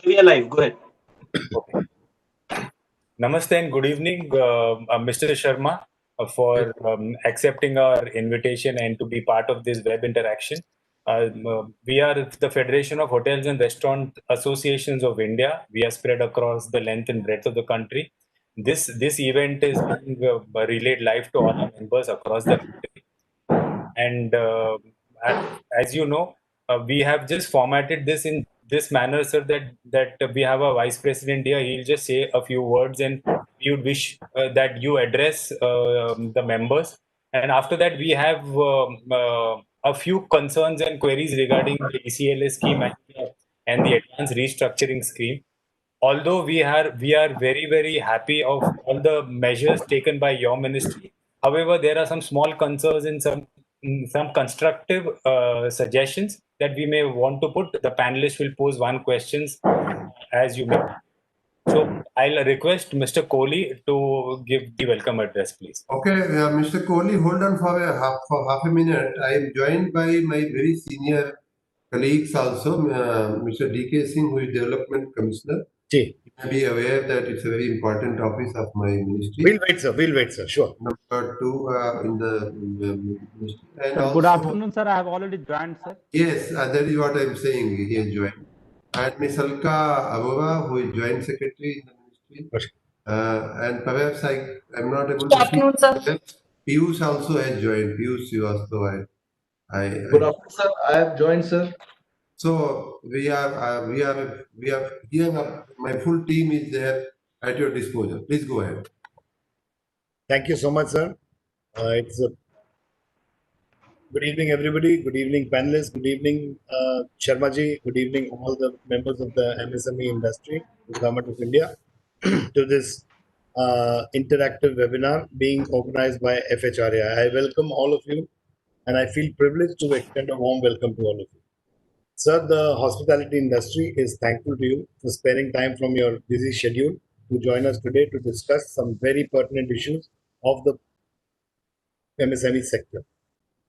So we are live. Go ahead. Okay. Namaste and good evening, Mr. Sharma, for accepting our invitation and to be part of this web interaction. We are the Federation of Hotels and Restaurant Associations of India. We are spread across the length and breadth of the country. This event is being relayed live to all our members across the country. And as you know, we have just formatted this in this manner, sir, that we have a vice president here. He'll just say a few words, and we would wish that you address the members. And after that, we have a few concerns and queries regarding the ECLA scheme and the advanced restructuring scheme. Although we are very happy of all the measures taken by your ministry, however, there are some small concerns and some constructive suggestions that we may want to put. The panelists will pose one questions as you may. So I'll request Mr. Kohli to give the welcome address, please. Okay, Mr. Kohli, hold on for half a minute. I am joined by my very senior colleagues also, Mr. D.K. Singh, who is Development Commissioner. Ji. You may be aware that it's a very important office of my ministry. We'll wait, sir. Sure. Number two in the ministry. And Sir, also, good afternoon, sir. I have already joined, sir. Yes, that is what I'm saying. He has joined. And Ms. Alka Abova, who is Joint Secretary in the ministry. And perhaps I'm not able Good to afternoon, sir. Piyush also has joined. Piyush Srivastava. Good afternoon, sir. I have joined, sir. So we are here. My full team is there at your disposal. Please go ahead. Thank you so much, sir. It's a good evening, everybody. Good evening, panelists. Good evening, Sharma ji. Good evening, all the members of the MSME industry, the Government of India, to this interactive webinar being organized by FHRAI. I welcome all of you, and I feel privileged to extend a warm welcome to all of you. Sir, the hospitality industry is thankful to you for sparing time from your busy schedule to join us today to discuss some very pertinent issues of the MSME sector.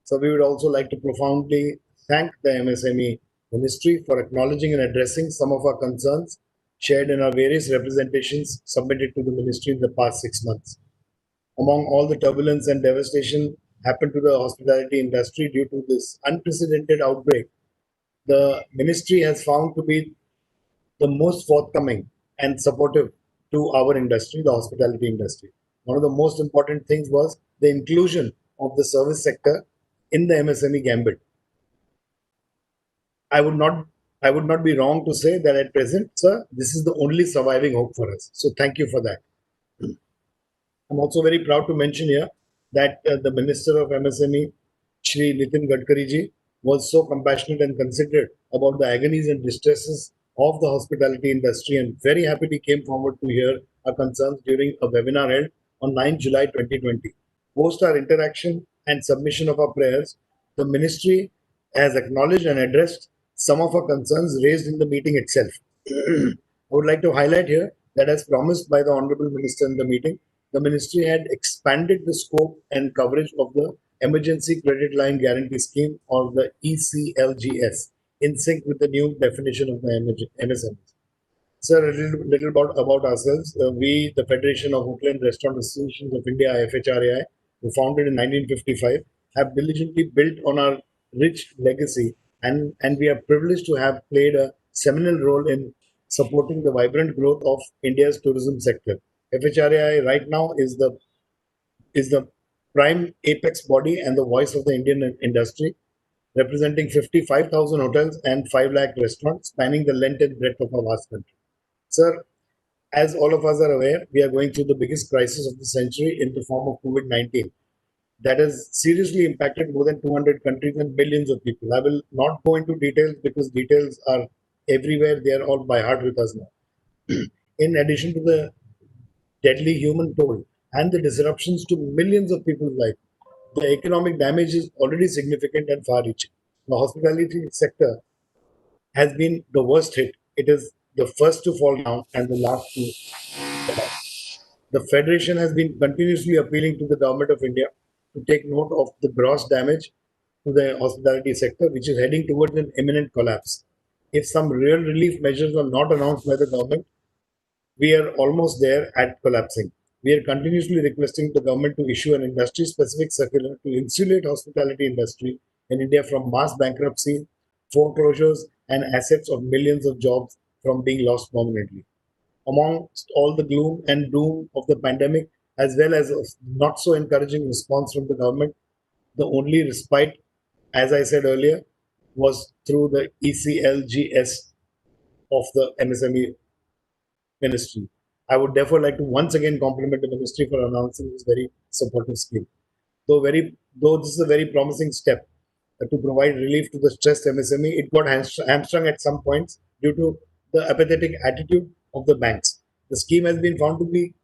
So we would also like to profoundly thank the MSME Ministry for acknowledging and addressing some of our concerns shared in our various representations submitted to the Ministry in the past 6 months. Among all the turbulence and devastation happened to the hospitality industry due to this unprecedented outbreak, the Ministry has found to be the most forthcoming and supportive to our industry, the hospitality industry. One of the most important things was the inclusion of the service sector in the MSME gambit. I would not be wrong to say that at present, sir, this is the only surviving hope for us. So thank you for that. I'm also very proud to mention here that the Minister of MSME, Shri Nitin Gadkari ji, was so compassionate and considerate about the agonies and distresses of the hospitality industry, and very happily came forward to hear our concerns during a webinar held on 9 July 2020. Post our interaction and submission of our prayers, the ministry has acknowledged and addressed some of our concerns raised in the meeting itself. I would like to highlight here that, as promised by the Honorable Minister in the meeting, the ministry had expanded the scope and coverage of the Emergency Credit Line Guarantee Scheme, or the ECLGS, in sync with the new definition of the MSMEs. Sir, a little about ourselves. We, the Federation of Hotel and Restaurant Associations of India, FHRAI, were founded in 1955, have diligently built on our rich legacy, and we are privileged to have played a seminal role in supporting the vibrant growth of India's tourism sector. FHRAI right now is the prime apex body and the voice of the Indian industry, representing 55,000 hotels and 5 lakh restaurants spanning the length and breadth of our vast country. Sir, as all of us are aware, we are going through the biggest crisis of the century in the form of COVID-19 that has seriously impacted more than 200 countries and billions of people. I will not go into details because details are everywhere. They are all by heart with us now. In addition to the deadly human toll and the disruptions to millions of people's lives, the economic damage is already significant and far-reaching. The hospitality sector has been the worst hit. It is the first to fall down and the last to collapse. The Federation has been continuously appealing to the Government of India to take note of the gross damage to the hospitality sector, which is heading towards an imminent collapse. if some real relief measures are not announced by the government, we are almost there at collapsing. We are continuously requesting the government to issue an industry-specific circular to insulate hospitality industry in India from mass bankruptcy, foreclosures, and assets of millions of jobs from being lost permanently. Amongst all the gloom and doom of the pandemic, as well as a not so encouraging response from the government, the only respite, as I said earlier, was through the ECLGS of the MSME ministry. I would therefore like to once again compliment the ministry for announcing this very supportive scheme. Though this is a very promising step to provide relief to the stressed MSME, it got hamstrung at some points due to the apathetic attitude of the banks. The scheme has been found to be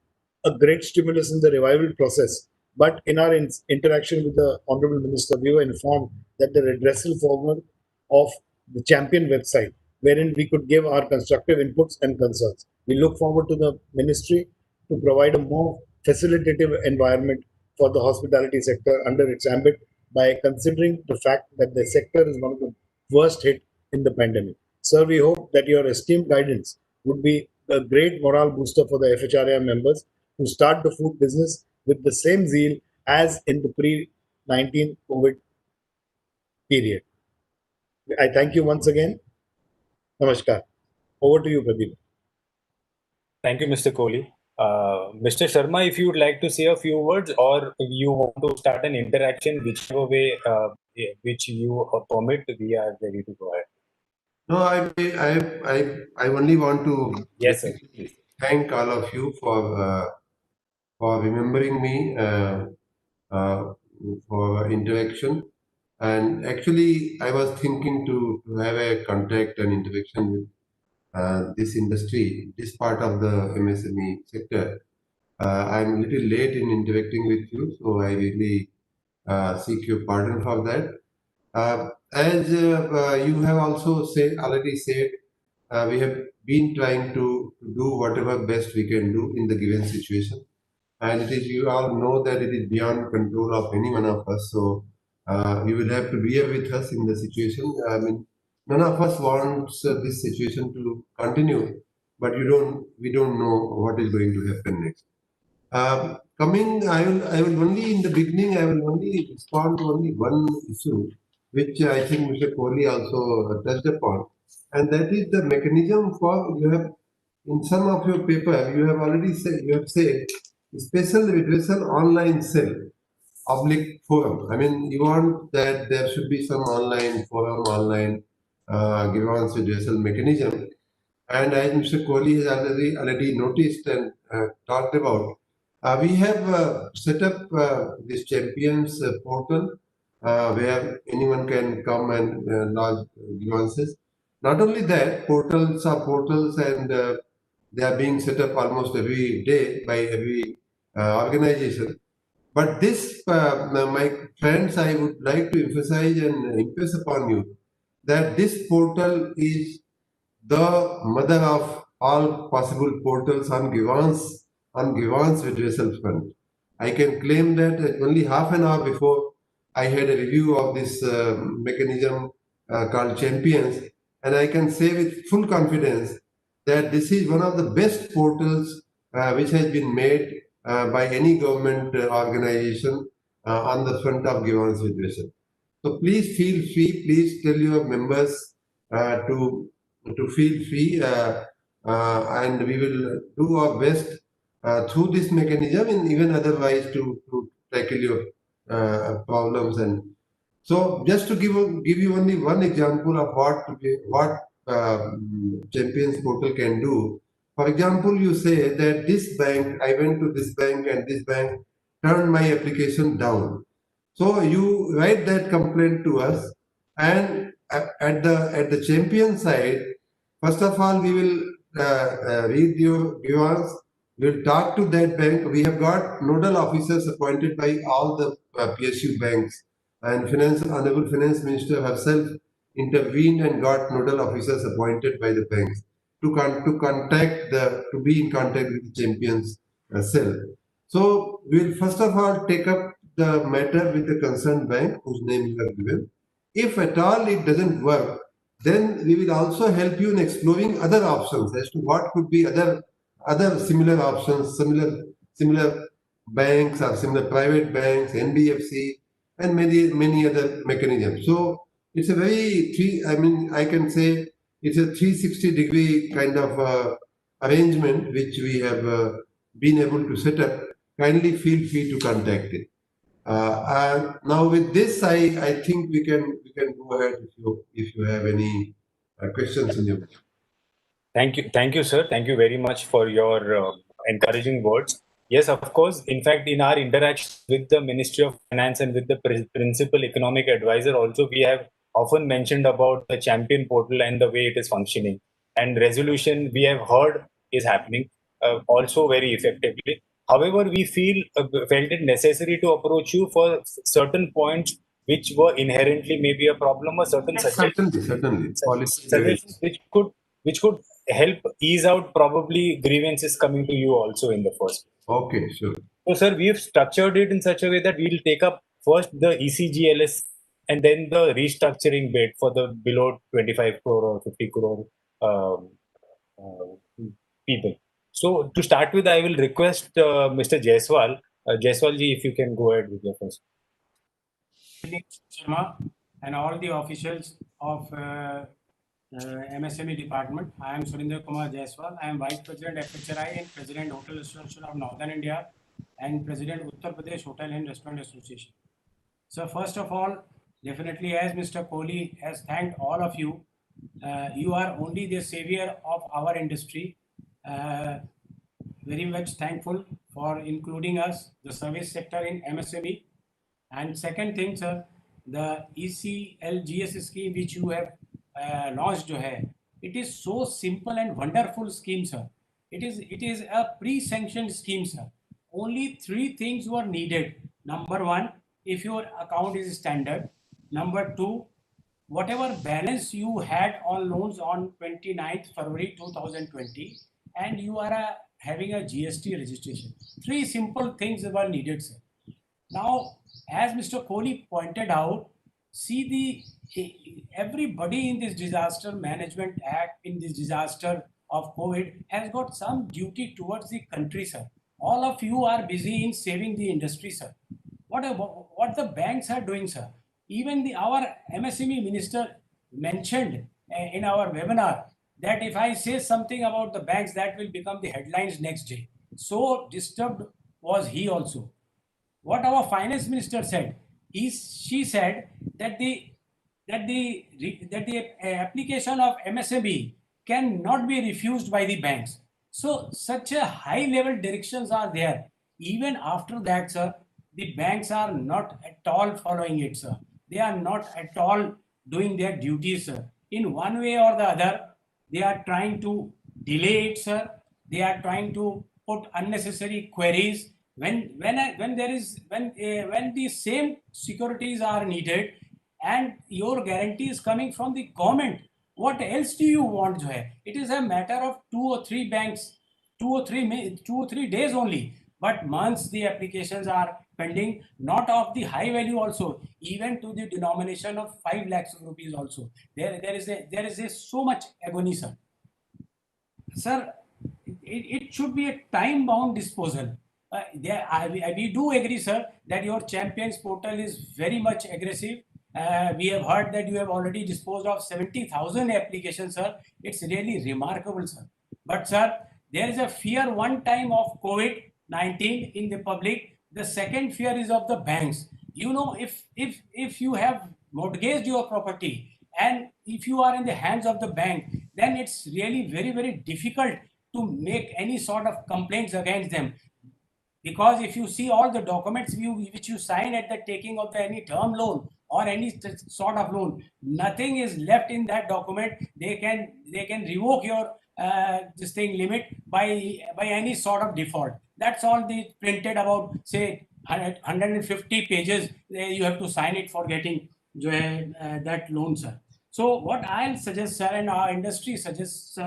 a great stimulus in the revival process, but in our interaction with the Honorable Minister, we were informed that the redressal forward of the Champion website, wherein we could give our constructive inputs and concerns. We look forward to the ministry to provide a more facilitative environment for the hospitality sector under its ambit by considering the fact that the sector is one of the worst hit in the pandemic. Sir, we hope that your esteemed guidance would be a great morale booster for the FHRA members to start the food business with the same zeal as in the pre-19 COVID period. I thank you once again. Namaskar. Over to you, Pradeep. Thank you, Mr. Kohli. Mr. Sharma, if you would like to say a few words or you want to start an interaction, whichever way which you permit, we are ready to go ahead. No, I only want to Yes, sir. Please. thank all of you for remembering me for interaction. And actually, I was thinking to have a contact and interaction with this industry, this part of the MSME sector. I'm a little late in interacting with you, so I really seek your pardon for that. As you have also already said, we have been trying to do whatever best we can do in the given situation, and it is, you all know that it is beyond control of any one of us. So you will have to bear with us in the situation. I mean, none of us wants this situation to continue, but we don't know what is going to happen next. I will only in the beginning, I will only respond to only one issue, which I think Mr. Kohli also touched upon, and that is the mechanism for, you have, in some of your paper, you have already said, special redressal online cell, public forum. I mean, you want that there should be some online forum, online grievance redressal mechanism. And as Mr. Kohli has already noticed and talked about, we have set up this Champions portal where anyone can come and lodge grievances. Not only that, portals are portals, and they are being set up almost every day by every organization. But this, my friends, I would like to emphasize and impress upon you that this portal is the mother of all possible portals on grievance redressal front. I can claim that only half an hour before I had a review of this mechanism called Champions, and I can say with full confidence that this is one of the best portals which has been made by any government organization on the front of grievance redressal. So please feel free. Please tell your members to feel free, and we will do our best through this mechanism and even otherwise to tackle your problems. And so, just to give you only one example of what Champions portal can do. For example, you say that this bank, I went to this bank and this bank turned my application down. So you write that complaint to us, and at the Champion side, first of all, we will read your grievance. We'll talk to that bank. We have got nodal officers appointed by all the PSU banks, and Honorable Finance Minister herself intervened and got nodal officers appointed by the banks to be in contact with the Champions cell. So we'll first of all take up the matter with the concerned bank whose name you have given. If at all it doesn't work, then we will also help you in exploring other options as to what could be other similar options, similar banks or similar private banks, NBFC, and many other mechanisms. So it's a I can say it's a 360-degree kind of arrangement which we have been able to set up. Kindly feel free to contact it. And now with this, I think we can go ahead if you have any questions in your mind. Thank you, sir. Thank you very much for your encouraging words. Yes, of course. In fact, in our interaction with the Ministry of Finance and with the principal economic advisor, also we have often mentioned about the champion portal and the way it is functioning. And resolution we have heard is happening also very effectively. However, we felt it necessary to approach you for certain points which were inherently maybe a problem or certain Certainly. suggestions which could help ease out probably grievances coming to you also in the first place. Okay, sure. So, sir, we've structured it in such a way that we'll take up first the ECGLS and then the restructuring bit for the below 25 crore or 50 crore people. So, to start with, I will request Mr. Jaiswal. Jaiswal ji, if you can go ahead with your first. Sharma and all the officials of MSME department. I am Surinder Kumar Jaiswal. I am Vice President FHRI and President Hotel Association of Northern India and President Uttar Pradesh Hotel and Restaurant Association. So first of all, definitely as Mr. Kohli has thanked all of you, you are only the savior of our industry. Very much thankful for including us, the service sector in MSME. And second thing, sir, the ECLGS scheme which you have launched, it is so simple and wonderful scheme, sir. It is a pre-sanctioned scheme, sir. Only three things were needed. Number one, if your account is standard. Number two, whatever balance you had on loans on 29th February 2020, and you are having a GST registration. Three simple things were needed, sir. Now, as Mr. Kohli pointed out, see everybody in this disaster management act, in this disaster of COVID, has got some duty towards the country, sir. All of you are busy in saving the industry, sir. What the banks are doing, sir? Even our MSME minister mentioned in our webinar that if I say something about the banks, that will become the headlines next day. So disturbed was he also. What our finance minister said, she said that the application of MSME cannot be refused by the banks. So such a high level directions are there. Even after that, sir, the banks are not at all following it, sir. They are not at all doing their duties, sir. In one way or the other, they are trying to delay it, sir. They are trying to put unnecessary queries. When the same securities are needed and your guarantee is coming from the government, what else do you want? It is a matter of 2 or 3 banks, 2 or 3 days only, but months the applications are pending, not of the high value also, even to the denomination of 5 lakhs of rupees also. There is so much agony, sir. Sir, it should be a time-bound disposal. We do agree, sir, that your champions portal is very much aggressive. We have heard that you have already disposed of 70,000 applications, sir. It's really remarkable, sir. But, sir, there is a fear one time of COVID-19 in the public. The second fear is of the banks. You know, if you have mortgaged your property and if you are in the hands of the bank, then it's really very, very difficult to make any sort of complaints against them. Because if you see all the documents which you sign at the taking of any term loan or any sort of loan, nothing is left in that document. They can revoke your this thing limit by any sort of default. That's all they printed about, say 150 pages. You have to sign it for getting that loan, sir. So what I'll suggest, sir, and our industry suggests,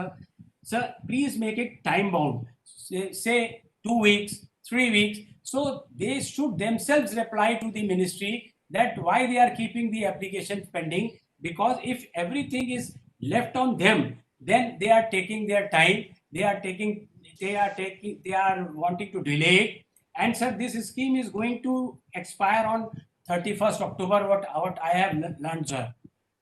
sir, please make it time bound. Say 2 weeks, 3 weeks. So they should themselves reply to the ministry that why they are keeping the application pending, because if everything is left on them, then they are taking their time. They are wanting to delay it. And sir, this scheme is going to expire on 31st October. What I have learned, sir.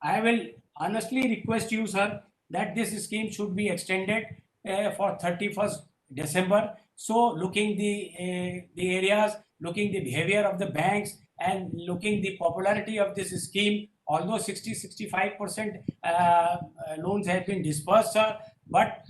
I will honestly request you, sir, that this scheme should be extended for 31st December. So looking the areas, looking the behavior of the banks, and looking the popularity of this scheme, although 60-65% loans have been dispersed, sir, but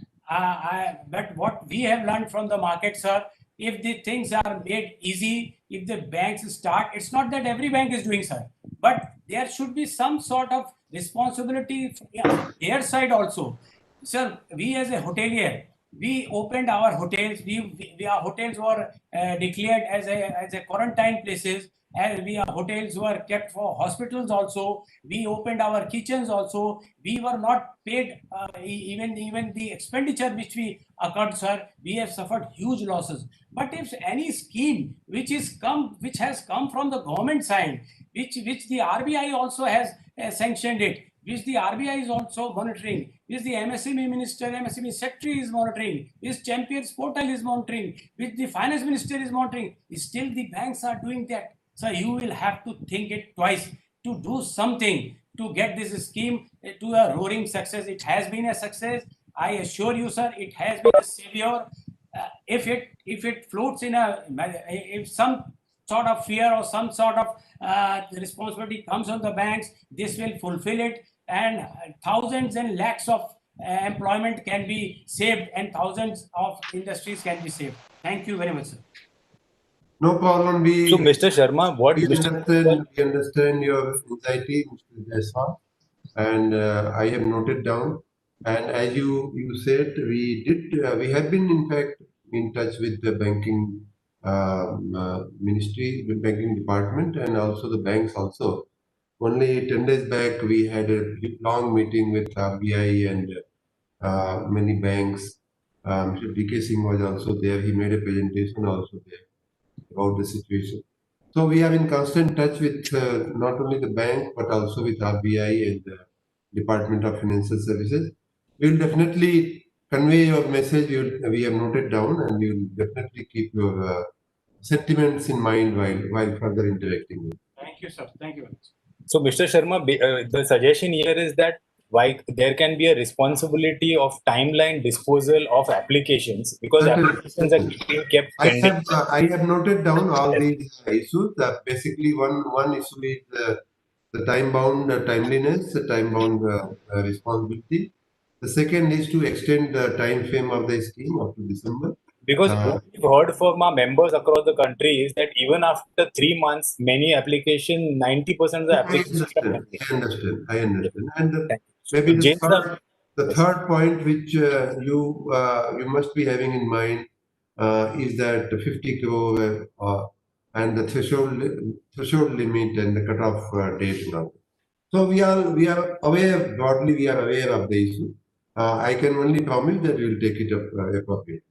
but what we have learned from the market, sir, if the things are made easy, if the banks start, it's not that every bank is doing, sir, but there should be some sort of responsibility from their side also. Sir, we as a hotelier, we opened our hotels. Our hotels were declared as a quarantine places. As we are hotels were kept for hospitals also. We opened our kitchens also. We were not paid even the expenditure which we occurred, sir. We have suffered huge losses. But if any scheme which has come from the government side, which the RBI also has sanctioned it, which the RBI is also monitoring, which the MSME minister, MSME secretary is monitoring, which Champions portal is monitoring, which the finance minister is monitoring, still the banks are doing that. So you will have to think it twice to do something to get this scheme to a roaring success. It has been a success. I assure you, sir, it has been a savior. If it floats in if some sort of fear or some sort of responsibility comes on the banks, this will fulfill it, and thousands and lakhs of employment can be saved, and thousands of industries can be saved. Thank you very much, sir. No problem. So, Mr. Sharma, what we Mr. understand your anxiety, Mr. Jaiswal, and I have noted down. And as you said, we have been in fact in touch with the banking ministry, the banking department, and also the banks also. Only 10 days back, we had a long meeting with RBI and many banks. Mr. DK Singh was also there. He made a presentation also there about the situation. So we are in constant touch with not only the bank but also with RBI and the Department of Financial Services. We will definitely convey your message. We have noted down, and we will definitely keep your sentiments in mind while further interacting with. Thank you, sir. Thank you very much. So, Mr. Sharma, the suggestion here is that why there can be a responsibility of timeline disposal of applications, because applications are being kept pending. I have noted down all these issues. Basically, one issue is the time-bound timeliness, the time-bound responsibility. The second is to extend the time frame of the scheme up to December. Because what we've heard from our members across the country is that even after 3 months, many applications, 90% of the applications. I understand. And maybe the third point which you must be having in mind is that 50 crore and the threshold limit and the cutoff date now. So we are aware, broadly we are aware of the issue. I can only promise that we will take it up appropriately.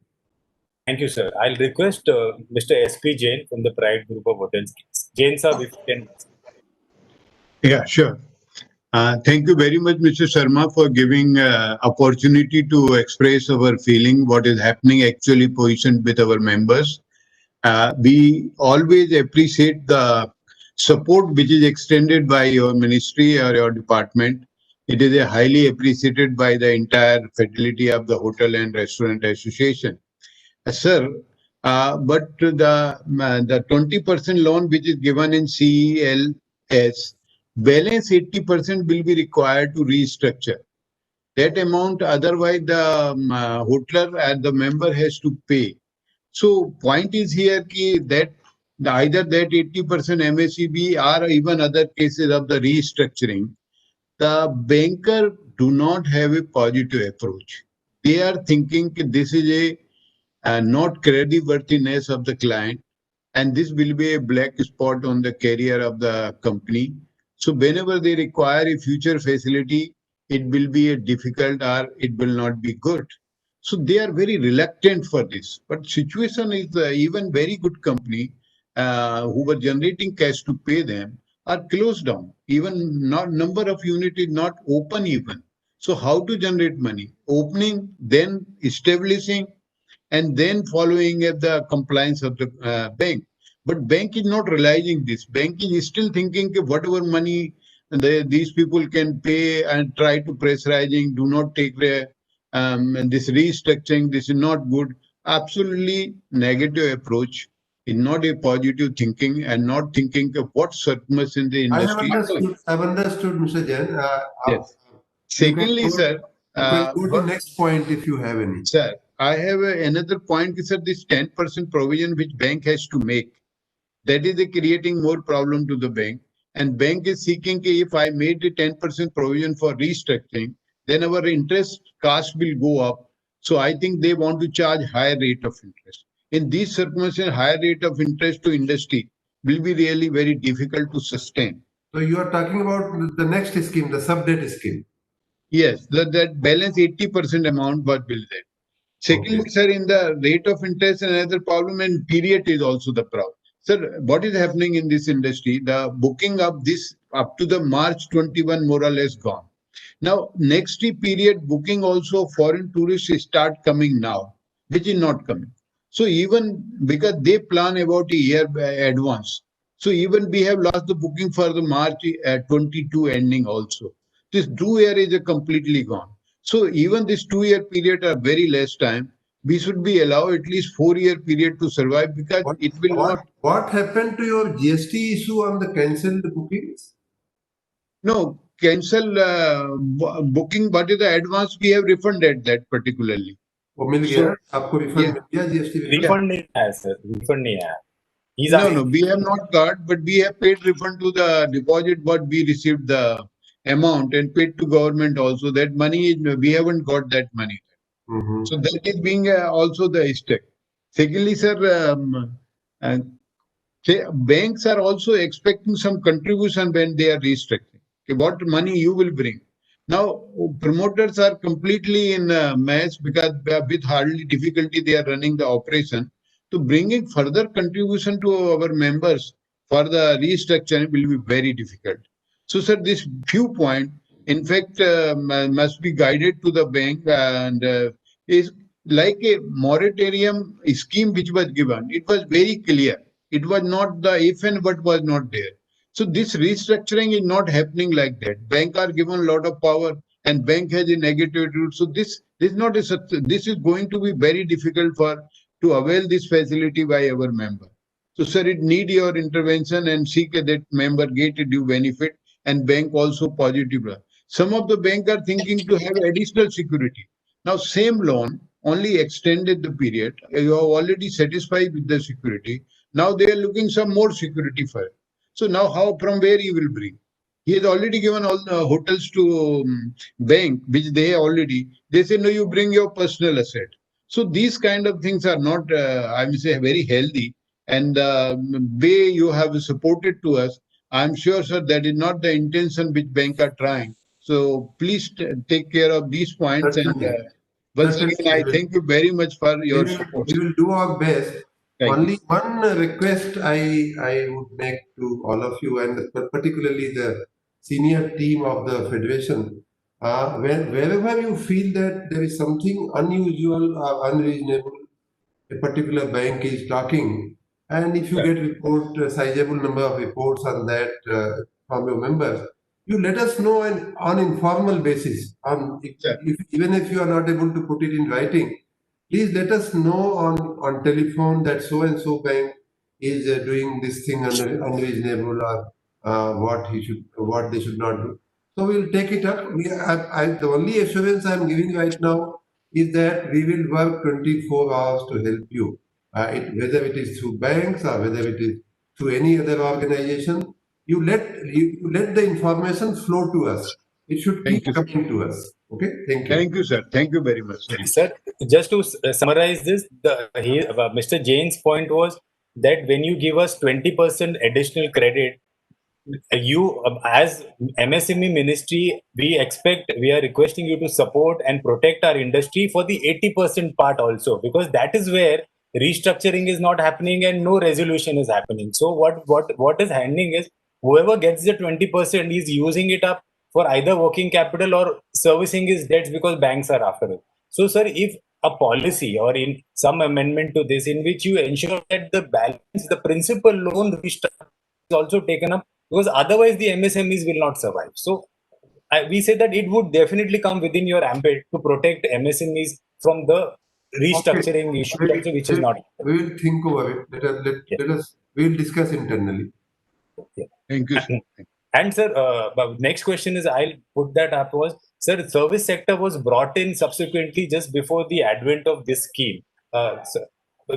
Thank you, sir. I'll request Mr. S.P. Jain from the Pride Group of Hotels. Jain, sir, if you can. Yeah, sure. Thank you very much, Mr. Sharma, for giving opportunity to express our feeling, what is happening actually positioned with our members. We always appreciate the support which is extended by your ministry or your department. It is highly appreciated by the entire fidelity of the Hotel and Restaurant Association. Sir, but the 20% loan which is given in CELS, balance 80% will be required to restructure. That amount, otherwise the hotelier and the member has to pay. So point is here that either that 80% MSEB or even other cases of the restructuring, the banker do not have a positive approach. They are thinking this is a not creditworthiness of the client, and this will be a black spot on the career of the company. So whenever they require a future facility, it will be a difficult or it will not be good. So they are very reluctant for this. But situation is even very good company who were generating cash to pay them are closed down. Even not number of units is not open even. So how to generate money? Opening, then establishing, and then following up the compliance of the bank. But bank is not realizing this. Bank is still thinking that whatever money these people can pay and try to pressurizing, do not take this restructuring, this is not good. Absolutely negative approach. Is not a positive thinking and not thinking of what circumstances the I have industry is doing. understood, Mr. Jain. Yes. You can Secondly, go- sir, You can go to next point if you have any. sir, I have another point, sir. This 10% provision which bank has to make, that is creating more problem to the bank. And bank is seeking कि if I made the 10% provision for restructuring, then our interest cost will go up. So I think they want to charge higher rate of interest. In these circumstances, higher rate of interest to industry will be really very difficult to sustain. So you are talking about the next scheme, the sub-debt scheme. Yes, that balance 80% amount was built there. Secondly, Okay. sir, in the rate of interest, another problem and period is also the problem. Sir, what is happening in this industry? The booking of this up to the March 21 more or less gone. Now, next period booking also foreign tourists start coming now, which is not coming. So even because they plan about a year advance. So even we have lost the booking for the March 22 ending also. This 2 year is completely gone. So even this 2 year period are very less time. We should be allowed at least 4 year period to survive because it will not. What happened to your GST issue on the cancelled bookings? No, cancel booking, but the advance we have refunded that particularly. वो मिल गया आपको refund yeah. मिल गया GST Refund नहीं आया sir. Refund नहीं आया. He's No, asking. no, we have not got, but we have paid refund to the deposit, but we received the amount and paid to government also. That money, we haven't got that money. So that is being also the step. Secondly, sir, banks are also expecting some contribution when they are restructuring. Okay, what money you will bring? Now, promoters are completely in a mess because with hardly difficulty they are running the operation. To bringing further contribution to our members for the restructuring will be very difficult. So, sir, this few point, in fact, must be guided to the bank and is like a moratorium scheme which was given. It was very clear. It was not the if and but was not there. So this restructuring is not happening like that. Bank are given a lot of power and bank has a negative attitude. So this is not a this is going to be very difficult for to avail this facility by our member. So sir, it need your intervention and seek that member get a due benefit and bank also positive. Some of the bank are thinking to have additional security. Now same loan only extended the period. You are already satisfied with the security. Now they are looking some more security for it. So now how from where you will bring? He has already given all the hotels to bank, which they already. They say no, you bring your personal asset. So these kind of things are not, I would say, very healthy. And way you have supported to us, I'm sure, sir, that is not the intention which bank are trying. So please take care of these points. And once again, I thank you very much for your support. We will do our best. Thank Only you. one request I would make to all of you, and particularly the senior team of the federation. Wherever you feel that there is something unusual or unreasonable, a particular bank is talking, and if you get a sizable number of reports on that from your members, you let us know on informal basis. Even if you are not able to put it in writing, please let us know on telephone that so and so bank is doing this thing unreasonable or what they should not do. So we'll take it up. The only assurance I'm giving right now is that we will work 24 hours to help you. Whether it is through banks or whether it is through any other organization, you let the information flow to us. It should keep coming to us. Okay, thank you. Thank you, sir. Thank you very much. Sir, just to summarize this, Mr. Jain's point was that when you give us 20% additional credit, you as MSME ministry, we are requesting you to support and protect our industry for the 80% part also, because that is where restructuring is not happening and no resolution is happening. So what is happening is whoever gets the 20% is using it up for either working capital or servicing is debts because banks are after it. So, sir, if a policy or in some amendment to this in which you ensure that the balance, the principal loan restructure is also taken up, because otherwise the MSMEs will not survive. So, we say that it would definitely come within your ambit to protect MSMEs from the restructuring issue, also, which is not. We will think over it. Let us, we will discuss internally. Thank you, sir. And sir, but next question is I'll put that up was, sir, service sector was brought in subsequently just before the advent of this scheme. So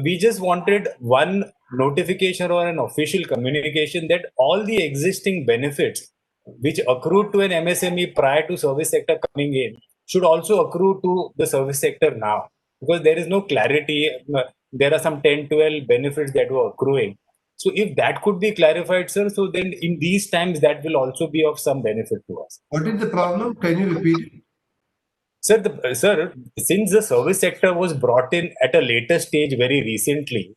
we just wanted one notification or an official communication that all the existing benefits which accrued to an MSME prior to service sector coming in should also accrue to the service sector now, because there is no clarity. There are some 10, 12 benefits that were accruing. So if that could be clarified, sir, so then in these times that will also be of some benefit to us. What is the problem? Can you repeat it? Sir, since the service sector was brought in at a later stage very recently,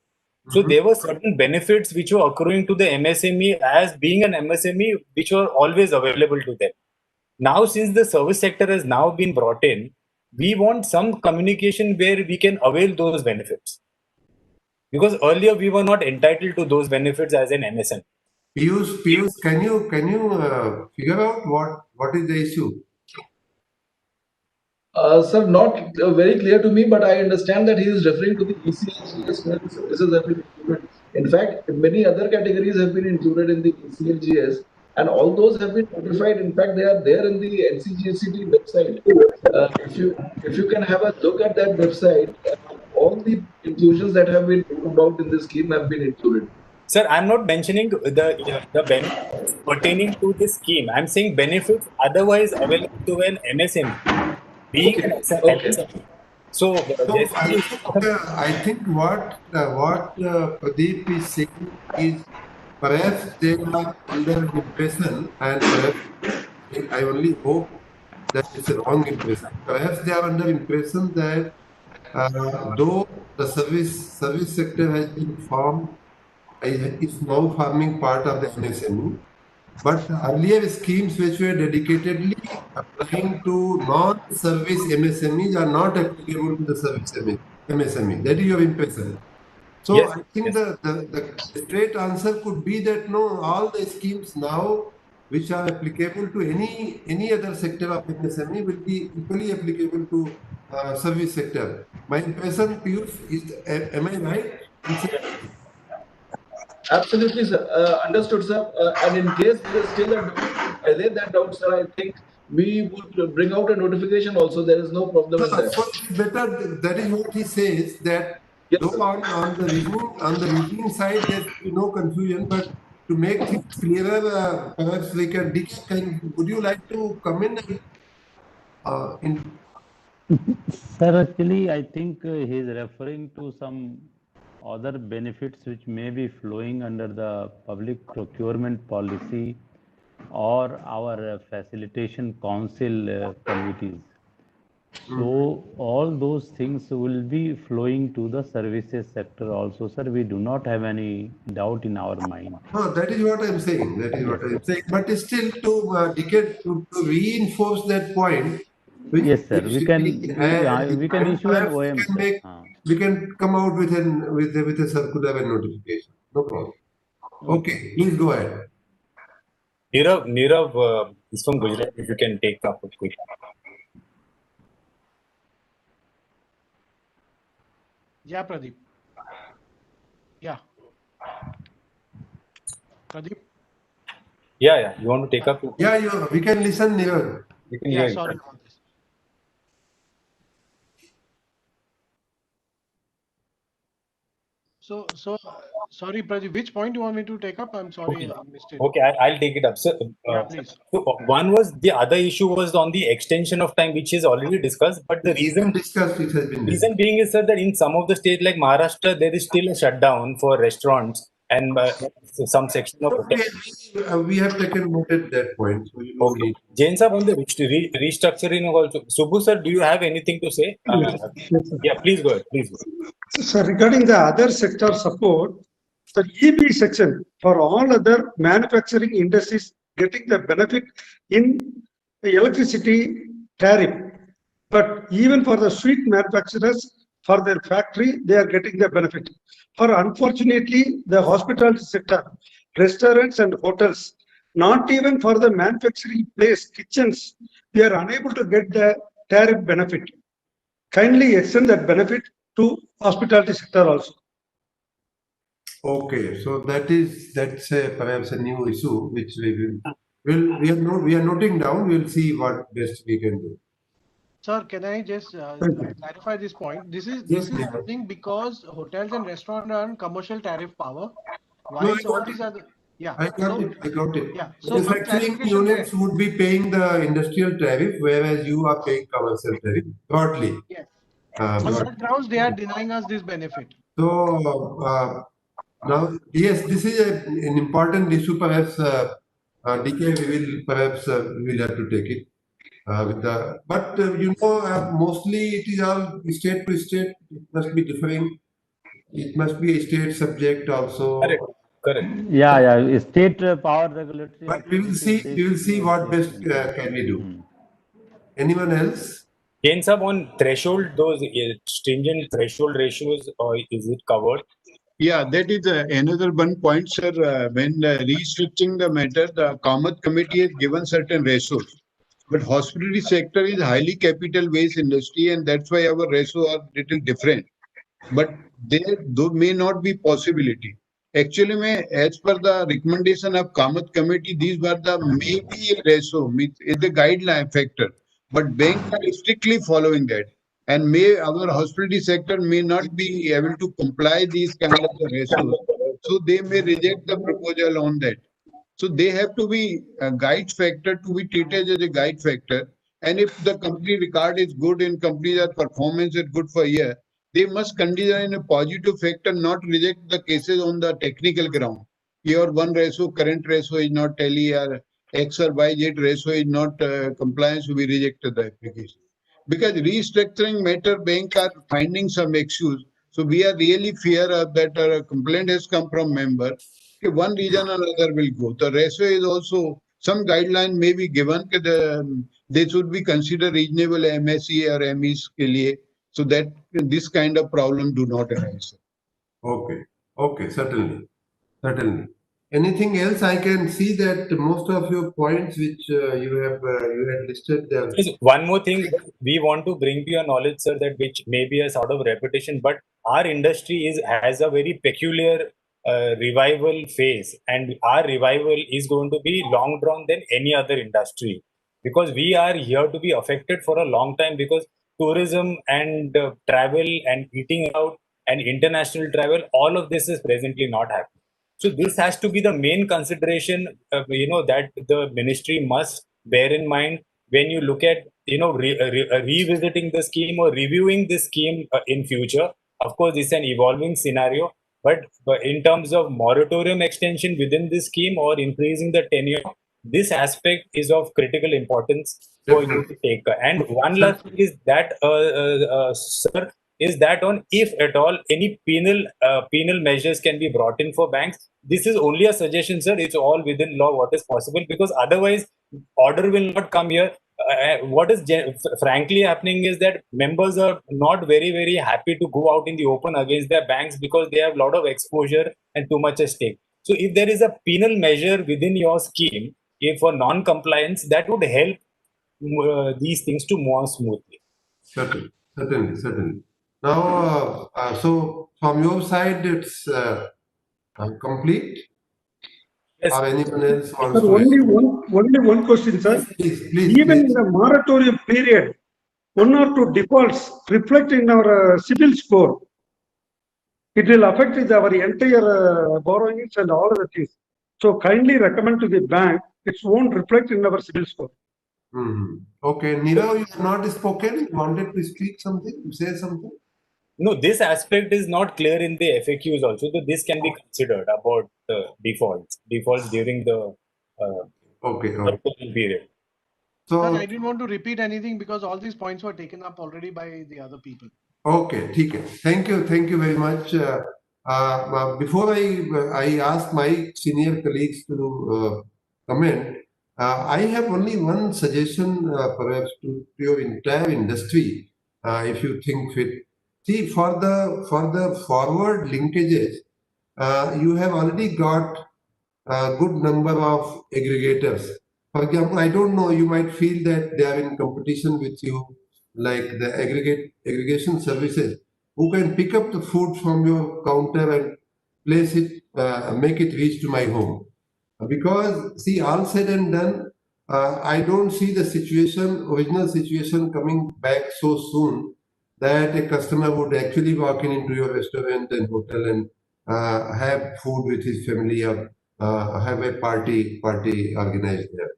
so there were certain benefits which were accruing to the MSME as being an MSME, which were always available to them. Now, since the service sector has now been brought in, we want some communication where we can avail those benefits. Because earlier we were not entitled to those benefits as an MSME. Piyush, can you figure out what is the issue? Sir, not very clear to me, but I understand that he is referring to the ECLGS where the services have been included. In fact, many other categories have been included in the ECLGS, and all those have been notified. In fact, they are there in the NCGCT website. If you can have a look at that website, all the inclusions that have been talked about in this scheme have been included. Sir, I'm not mentioning the benefits pertaining to this scheme. I'm saying benefits otherwise available to an MSME. Being an MSME. So, I think what Pradeep is saying is perhaps they are under the impression, and perhaps I only hope that it's a wrong impression. Perhaps they are under impression that though the service sector has been formed, is now forming part of the MSME, but earlier schemes which were dedicatedly applying to non-service MSMEs are not applicable to the service MSME. That is your impression. So yes, I think the straight answer could be that no, all the schemes now which are applicable to any other sector of MSME will be equally applicable to service sector. My impression, Piyush, is, am I right? Absolutely, sir. Understood, sir. And in case there is still a doubt, allay that doubt, sir, I think we would bring out a notification also. There is no problem in that. So better, that is what he says, that yes, though on the reading side there's no confusion, but to make things clearer, perhaps we can. Would you like to comment in? Sir, actually, I think he is referring to some other benefits which may be flowing under the public procurement policy or our facilitation council committees. So all those things will be flowing to the services sector also, sir. We do not have any doubt in our mind. No, that is what I'm saying. That is what I'm saying. But still, to reinforce that point. Yes, sir. We can issue an OM. We can come out with a circular and notification. No problem. Okay, please go ahead. Nirav is from Gujarat. If you can take up a quick. Yeah, Pradeep. Yeah. Pradeep? Yeah. You want to take up? Yeah, we can listen, Nirav. Yeah, sorry about this. So sorry, Pradeep, which point do you want me to take up? I'm sorry, I missed it. Okay, I'll take it up. So, please. So one was the other issue was on the extension of time, which is already discussed. But the reason being is, sir, that in some of the states like Maharashtra, there is still a shutdown for restaurants and some section of we have taken note at that point. So you okay. Jain sir, on the restructuring also. Subbu sir, do you have anything to say? Yeah, please go ahead. Please go ahead. So regarding the other sector support, the EB section for all other manufacturing industries getting the benefit in electricity tariff. But even for the sweet manufacturers, for their factory, they are getting the benefit. For unfortunately, the hospitality sector, restaurants and hotels, not even for the manufacturing place, kitchens, we are unable to get the tariff benefit. Kindly extend that benefit to hospitality sector also. Okay, so that's perhaps a new issue which we are noting down. We'll see what best we can do. Sir, can I just Thank you. clarify this point? This Yes, is Neha. happening because hotels and restaurants are on commercial tariff power, No, whilst all these other, yeah. I got So, it. I got it. yeah. So one Manufacturing clarification there. units would be paying the industrial tariff, whereas you are paying commercial tariff broadly. Yes. Uh, On broad- what grounds they are denying us this benefit? So now, yes, this is an important issue. Perhaps DK, we will perhaps we will have to take it with the. But mostly it is all state to state. It must be differing. It must be a state subject also. Correct. Correct. Yeah. State power regulatory But we will see. authority, We will see they what best state- can we do. Hmm. Anyone else? Jain sir, on threshold, those stringent threshold ratios, or is it covered? Yeah, that is another one point, sir. When restricting the matter, the Kamath committee has given certain ratios. But hospitality sector is highly capital based industry, and that's why our ratios are little different. But there may not be possibility. Actually, as per the recommendation of Kamath committee, these were the maybe a ratio, is the guideline factor. But banks are strictly following that. And our hospitality sector may not be able to comply these kind of the ratios. So they may reject the proposal on that. So they have to be a guide factor to be treated as a guide factor. And if the company record is good and company's performance is good for a year, they must consider in a positive factor, not reject the cases on the technical ground. Your one ratio, current ratio is not tally, or X or Y, Z ratio is not compliance, we rejected the application. Because restructuring matter, bank are finding some excuse. So we are really fear of that a complaint has come from member. Okay, one reason or another will go. The ratio is also some guideline may be given. They should be considered reasonable MSE or MEs के लिए, so that this kind of problem do not arise. Okay. Okay. Certainly. Anything else? I can see that most of your points which you had listed there. Just one more thing we want to bring to your knowledge, sir, that which may be a sort of repetition, but our industry has a very peculiar revival phase, and our revival is going to be long drawn than any other industry, because we are here to be affected for a long time, because tourism and travel and eating out and international travel, all of this is presently not happening. So this has to be the main consideration, that the ministry must bear in mind when you look at, revisiting the scheme or reviewing the scheme in future. Of course, it's an evolving scenario, but in terms of moratorium extension within this scheme or increasing the tenure, this aspect is of critical importance for you to take. And one last thing is that, sir, is that on if at all any penal measures can be brought in for banks. This is only a suggestion, sir. It's all within law what is possible, because otherwise order will not come here. What is frankly happening is that members are not very happy to go out in the open against their banks, because they have a lot of exposure and too much at stake. So if there is a penal measure within your scheme, if for non-compliance, that would help these things to move on smoothly. Certainly. Now, so from your side, it's complete. Yes. Or anyone else wants Sir, to? only one question, sir. Please. Even in the moratorium period, one or two defaults reflect in our CIBIL score. It will affect with our entire borrowings and all other things. So kindly recommend to the bank, it won't reflect in our CIBIL score. Okay, Nirav, you have not spoken. You wanted to speak something? You say something? No, this aspect is not clear in the FAQs also. So this can be considered about defaults during the Okay. period. So, Sir, I didn't want to repeat anything because all these points were taken up already by the other people. okay, ठीक है. Thank you very much. Before I ask my senior colleagues to comment, I have only one suggestion, perhaps to your entire industry, if you think fit. See, for the forward linkages, you have already got a good number of aggregators. For example, I don't know, you might feel that they are in competition with you, like the aggregation services, who can pick up the food from your counter and place it, make it reach to my home. Because, see, all said and done, I don't see the original situation coming back so soon that a customer would actually walk into your restaurant and hotel and have food with his family or have a party organized there.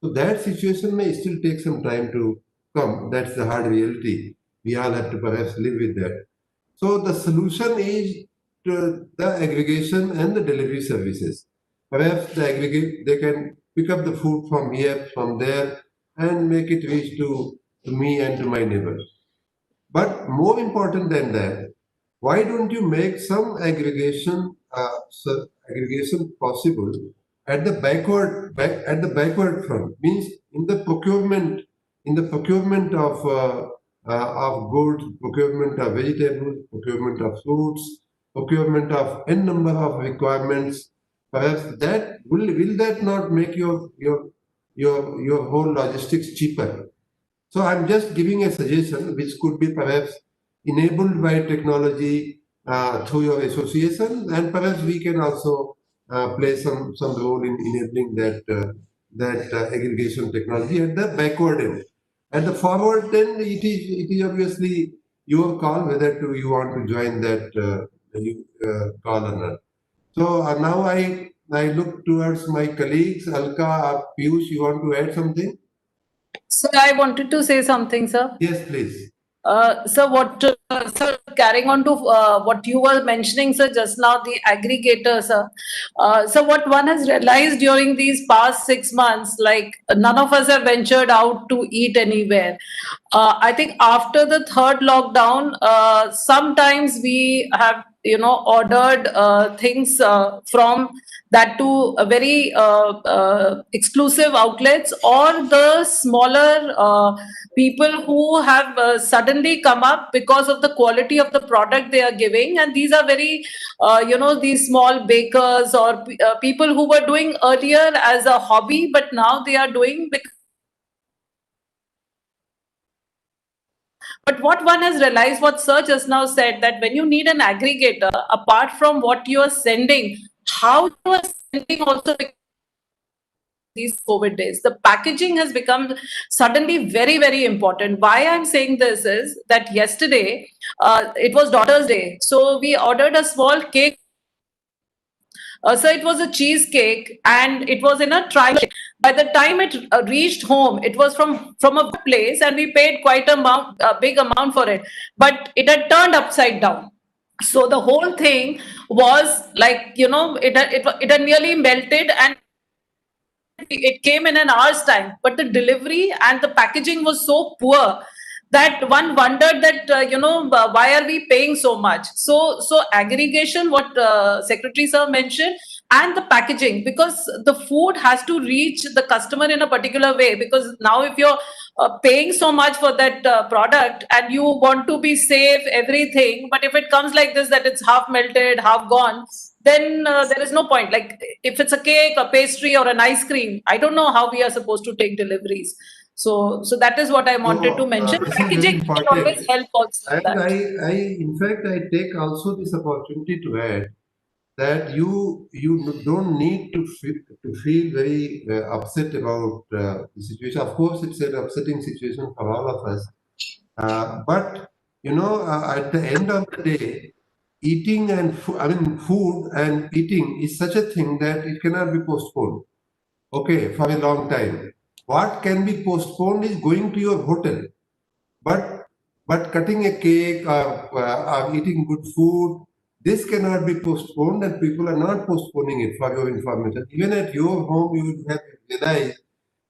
So that situation may still take some time to come. That's the hard reality. We all have to perhaps live with that. So the solution is the aggregation and the delivery services. Perhaps they can pick up the food from here, from there, and make it reach to me and to my neighbors. But more important than that, why don't you make some aggregation possible at the backward front? Means in the procurement of goods, procurement of vegetables, procurement of fruits, procurement of n number of requirements. Perhaps that will that not make your whole logistics cheaper? So I'm just giving a suggestion which could be perhaps enabled by technology through your association, and perhaps we can also play some role in enabling that aggregation technology at the backward end. At the forward end, it is obviously your call whether you want to join that call or not. So now I look towards my colleagues, Alka or Piyush. You want to add something? Sir, I wanted to say something, sir. Yes, please. Sir, carrying on to what you were mentioning, sir, just now, the aggregator, sir. So what one has realized during these past 6 months, like none of us have ventured out to eat anywhere. I think after the third lockdown, sometimes we have, ordered things from that to a very exclusive outlets or the smaller people who have suddenly come up because of the quality of the product they are giving. And these are very, these small bakers or people who were doing earlier as a hobby, but now they are doing because. But what one has realized, what Sir just now said, that when you need an aggregator, apart from what you are sending, how you are sending also these COVID days, the packaging has become suddenly very, very important. Why I'm saying this is that yesterday, it was Daughter's Day. So we ordered a small cake. So it was a cheesecake and it was in a trial. By the time it reached home, it was from a place and we paid quite a big amount for it. But it had turned upside down. So the whole thing was like, it had nearly melted and it came in an hour's time. But the delivery and the packaging was so poor that one wondered that why are we paying so much. So aggregation, what Secretary Sir mentioned, and the packaging, because the food has to reach the customer in a particular way. Because now if you're paying so much for that product and you want to be safe, everything, but if it comes like this, that it's half melted, half gone, then there is no point. Like if it's a cake, a pastry, or an ice cream, I don't know how we are supposed to take deliveries. So that is what I wanted to mention. Packaging can always help also. And in fact, I take also this opportunity to add that you don't need to feel very upset about the situation. Of course, it's an upsetting situation for all of us. But at the end of the day, eating and food and eating is such a thing that it cannot be postponed. Okay, for a long time. What can be postponed is going to your hotel, but cutting a cake or eating good food, this cannot be postponed, and people are not postponing it. For your information, even at your home, you would have realized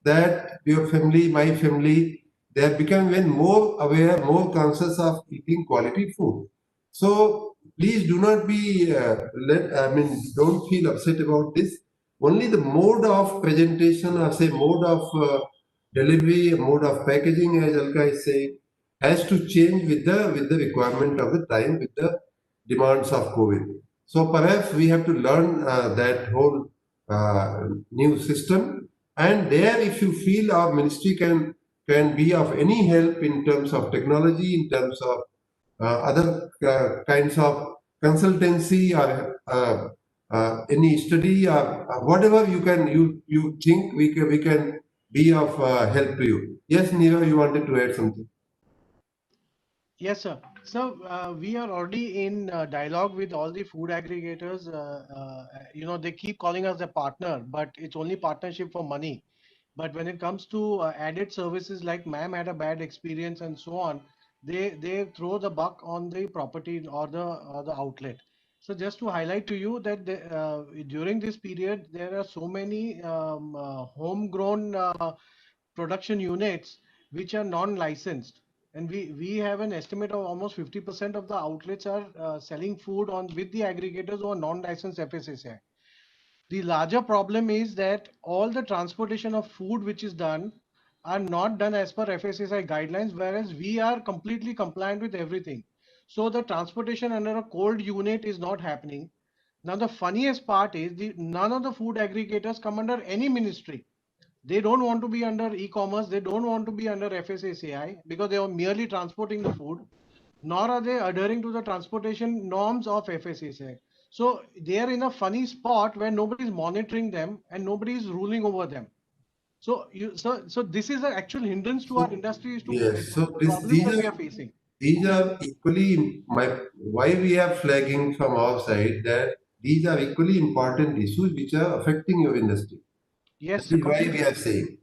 that your family, my family, they have become even more aware, more conscious of eating quality food. So please do not be don't feel upset about this. only the mode of presentation or say mode of delivery, mode of packaging, as Alka is saying, has to change with the requirement of the time, with the demands of COVID. So perhaps we have to learn that whole new system. And there, if you feel our ministry can be of any help in terms of technology, in terms of other kinds of consultancy or any study or whatever you think we can be of help to you. Yes, Nirav, you wanted to add something. Yes, sir. So we are already in dialogue with all the food aggregators. They keep calling us a partner, but it's only partnership for money. But when it comes to added services like ma'am had a bad experience and so on, they throw the buck on the property or the outlet. So just to highlight to you that during this period there are so many homegrown production units which are non-licensed, and we have an estimate of almost 50% of the outlets are selling food on with the aggregators or non-licensed FSSAI. The larger problem is that all the transportation of food which is done are not done as per FSSAI guidelines, whereas we are completely compliant with everything. So the transportation under a cold unit is not happening. Now the funniest part is none of the food aggregators come under any ministry. They don't want to be under e-commerce. They don't want to be under FSSAI because they are merely transporting the food, nor are they adhering to the transportation norms of FSSAI. So they are in a funny spot where nobody is monitoring them and nobody is ruling over them. So this is an actual hindrance to our industry. Yes, so Problems that we are facing. These are equally why we are flagging from our side that these are equally important issues which are affecting your industry. Yes, that is why we are saying,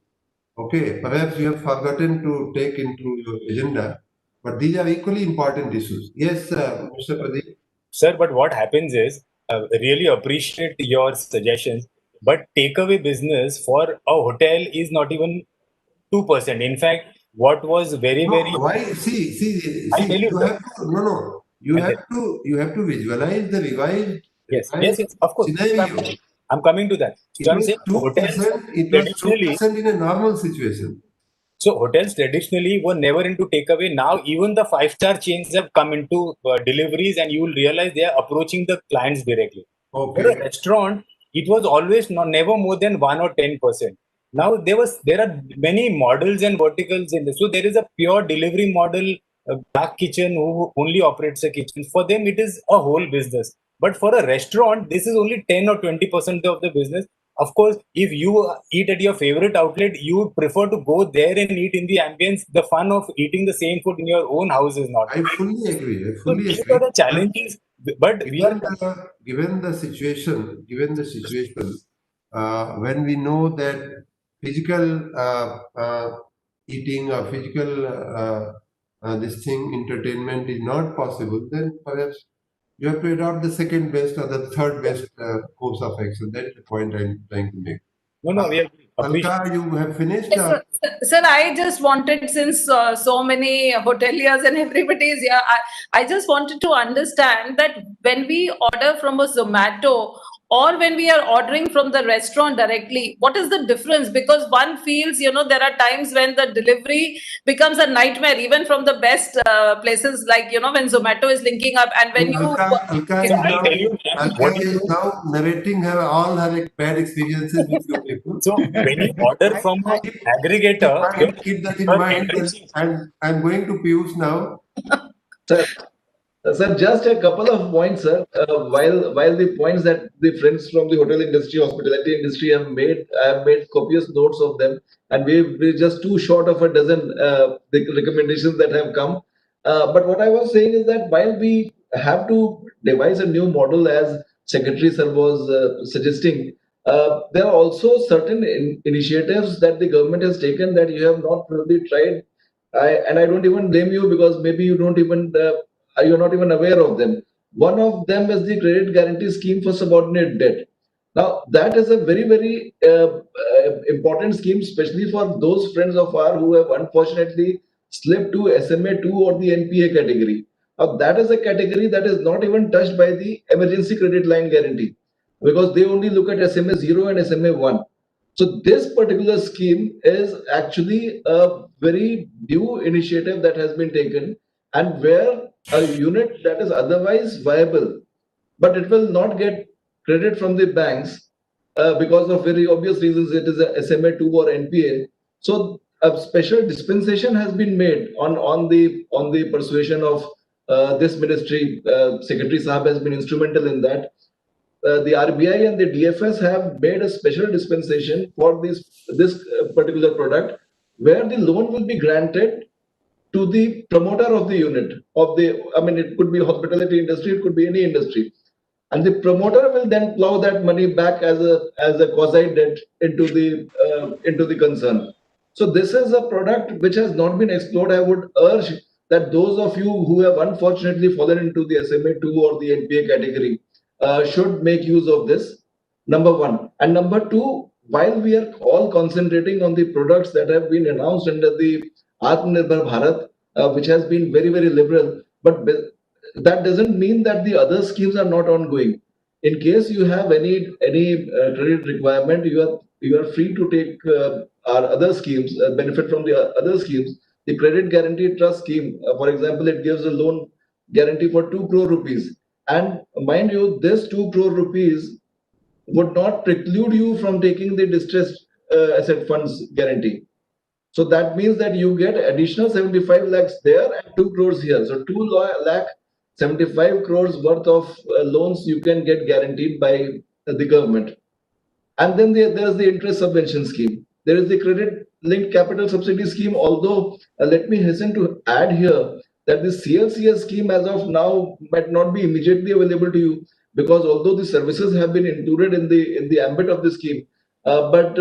okay, perhaps you have forgotten to take into your agenda, but these are equally important issues. Yes, Mr. Pradeep. Sir, but what happens is, really appreciate your suggestions, but takeaway business for a hotel is not even 2%. In fact, what was very, No, very... why? See, I'll tell you, you sir. have to, no. You have to visualize the revised Yes, of course. scenario. I'm coming to that. It So I'm was saying 2%. It was 2% in a normal situation. So hotels traditionally were never into takeaway. Now even the 5-star chains have come into deliveries, and you will realize they are approaching the clients directly. Okay. For a restaurant, it was always never more than 1 or 10%. Now there are many models and verticals in this. So there is a pure delivery model, dark kitchen who only operates a kitchen. For them, it is a whole business. But for a restaurant, this is only 10 or 20% of the business. Of course, if you eat at your favorite outlet, you would prefer to go there and eat in the ambience. The fun of eating the same food in your own house is not. I fully agree. So these are the challenges. But given the situation, when we know that physical eating or physical this thing entertainment is not possible, then perhaps you have to adopt the second best or the third best course of action. That's the point I'm trying to make. No, we agree. Alka, you have finished? Yes, sir, I just wanted, since so many hoteliers and everybody is here, I just wanted to understand that when we order from a Zomato or when we are ordering from the restaurant directly, what is the difference? Because one feels, there are times when the delivery becomes a nightmare, even from the best places, like, when Zomato is linking up and when Alka is now narrating all her bad experiences with your people. So when you order from an aggregator, keep that in mind. And I'm going to Piyush now. Sir, just a couple of points, sir. While the points that the friends from the hotel industry, hospitality industry have made, I have made copious notes of them, and we're just too short of a dozen the recommendations that have come. But what I was saying is that while we have to devise a new model, as Secretary Sir was suggesting, there are also certain initiatives that the government has taken that you have not really tried. And I don't even blame you, because maybe you don't even you're not even aware of them. One of them is the credit guarantee scheme for subordinate debt. Now, that is a very, very important scheme, especially for those friends of ours who have unfortunately slipped to SMA2 or the NPA category. Now, that is a category that is not even touched by the emergency credit line guarantee. because they only look at SMA 0 and SMA 1. So this particular scheme is actually a very new initiative that has been taken, and where a unit that is otherwise viable, but it will not get credit from the banks because of very obvious reasons. It is a SMA 2 or NPA. So a special dispensation has been made on the persuasion of this ministry. Secretary Sahab has been instrumental in that. The RBI and the DFS have made a special dispensation for this particular product, where the loan will be granted to the promoter of the unit of the. I mean, it could be hospitality industry, it could be any industry, and the promoter will then plow that money back as a quasi debt into the concern. So this is a product which has not been explored. I would urge that those of you who have unfortunately fallen into the SMA 2 or the NPA category should make use of this, number one. And number two, while we are all concentrating on the products that have been announced under the Atmanirbhar Bharat, which has been very, very liberal, but that doesn't mean that the other schemes are not ongoing. In case you have any credit requirement, you are free to take our other schemes, benefit from the other schemes. The Credit Guarantee Trust Scheme, for example, it gives a loan guarantee for 2 crore rupees. And mind you, this 2 crore rupees would not preclude you from taking the distressed asset funds guarantee. So that means that you get additional 75 lakhs there and 2 crores here. So 2 lakh 75 crores worth of loans you can get guaranteed by the government. And then there is the interest subvention scheme. There is the credit linked capital subsidy scheme. Although let me hasten to add here that the CLCS scheme as of now might not be immediately available to you, because although the services have been included in the ambit of the scheme, but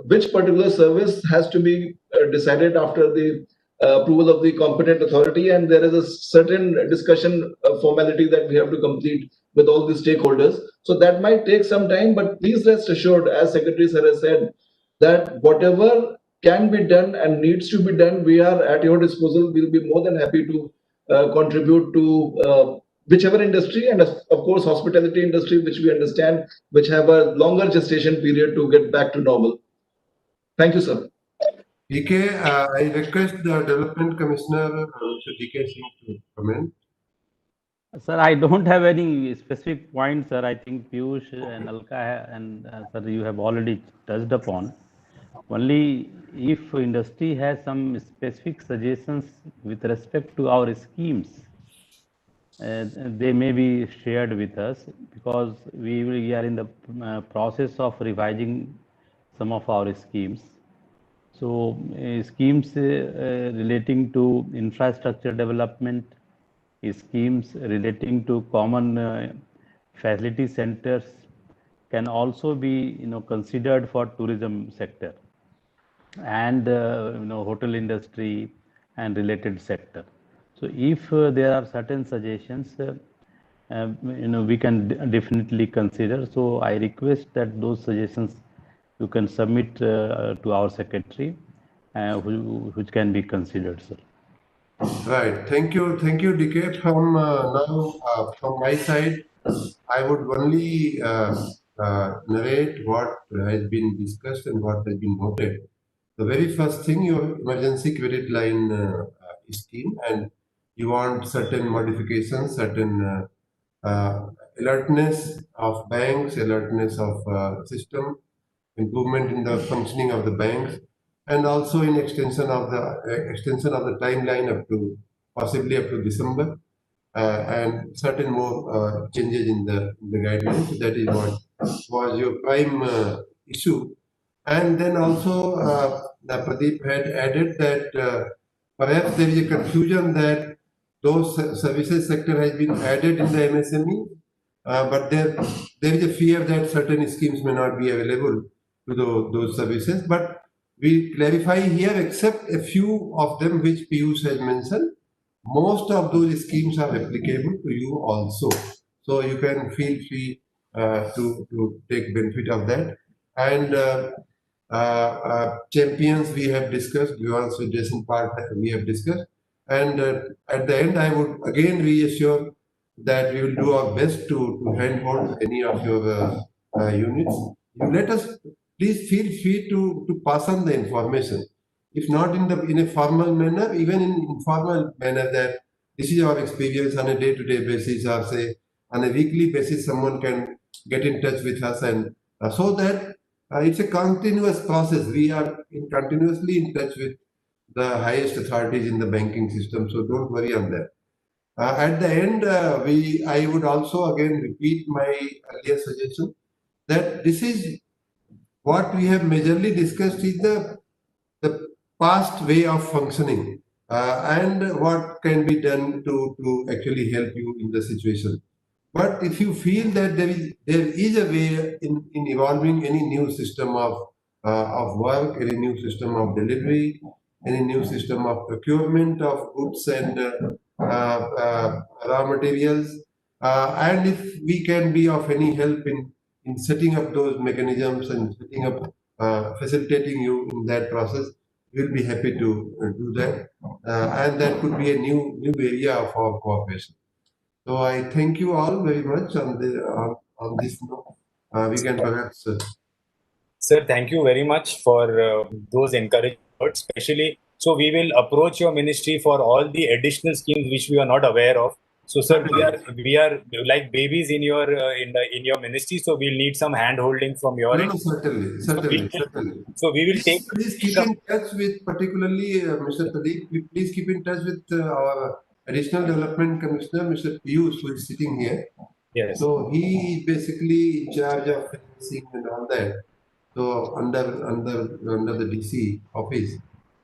which particular service has to be decided after the approval of the competent authority, and there is a certain discussion formality that we have to complete with all the stakeholders. So that might take some time, but please rest assured, as Secretary Sir has said, that whatever can be done and needs to be done, we are at your disposal. We'll be more than happy to contribute to whichever industry, and of course hospitality industry, which we understand, which have a longer gestation period to get back to normal. Thank you, sir. DK, I request the Development Commissioner, Mr. DK Singh, to comment. Sir, I don't have any specific points, sir. I think Piyush and Alka and sir, you have already touched upon. Only if industry has some specific suggestions with respect to our schemes, they may be shared with us, because we are in the process of revising some of our schemes. So schemes relating to infrastructure development, schemes relating to common facility centers can also be considered for tourism sector and hotel industry and related sector. So if there are certain suggestions, we can definitely consider. So I request that those suggestions you can submit to our secretary, which can be considered, sir. Right. Thank you, DK. From now, from my side, I would only narrate what has been discussed and what has been noted. The very first thing, your emergency credit line scheme, and you want certain modifications, certain alertness of banks, alertness of system, improvement in the functioning of the banks, and also in extension of the timeline up to possibly up to December, and certain more changes in the guidelines. So that is what was your prime issue. And then also Pradeep had added that perhaps there is a confusion that those services sector has been added in the MSME, but there is a fear that certain schemes may not be available to those services. But we clarify here, except a few of them which Piyush has mentioned, most of those schemes are applicable to you also. So you can feel free to take benefit of that. And champions we have discussed, Vivan's suggestion part we have discussed. And at the end, I would again reassure that we will do our best to handhold any of your units, you let us please feel free to pass on the information. If not in a formal manner, even in informal manner, that this is our experience on a day-to-day basis, or say on a weekly basis, someone can get in touch with us, and so that it's a continuous process. We are continuously in touch with the highest authorities in the banking system, so don't worry on that. At the end, I would also again repeat my earlier suggestion that this is what we have majorly discussed is the past way of functioning, and what can be done to actually help you in the situation. But if you feel that there is a way in evolving any new system of work, any new system of delivery, any new system of procurement of goods and raw materials, and if we can be of any help in setting up those mechanisms and setting up, facilitating you in that process, we'll be happy to do that, and that could be a new area of our cooperation. So I thank you all very much on this note. We can perhaps. Sir, thank you very much for those encouraging words, especially. So we will approach your ministry for all the additional schemes which we are not aware of. So, sir, we are like babies in your in your ministry. So we'll need some hand holding from your end. No, certainly. So we will take. Please keep in touch with, particularly Mr. Pradeep. Please keep in touch with our Additional Development Commissioner, Mr. Piyush, who is sitting here. Yes. So he is basically in charge of financing and all that. So under the DC office.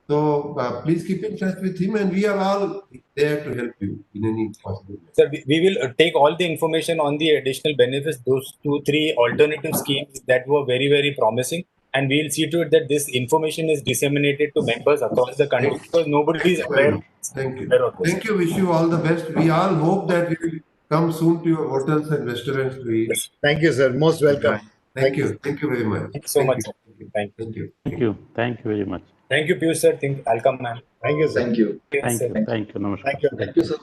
So please keep in touch with him, and we are all there to help you in any possible way. Sir, we will take all the information on the additional benefits, those 2-3 alternative schemes that were very, very promising, and we'll see to it that this information is disseminated to members across the country, because nobody is aware. Thank you. Thank you. Wish you all the best. We all hope that we will come soon to your hotels and restaurants to eat. Thank you, sir. Most welcome. Thank you. Thank you very much. Thank you so much. Thank you. Thank you. Thank you. Thank you very much. Thank you, Piyush sir. I'll come, ma'am. Thank you, sir. Thank you. Thank sir. you. Thank you. Namaskar. Thank you. Thank you, sir.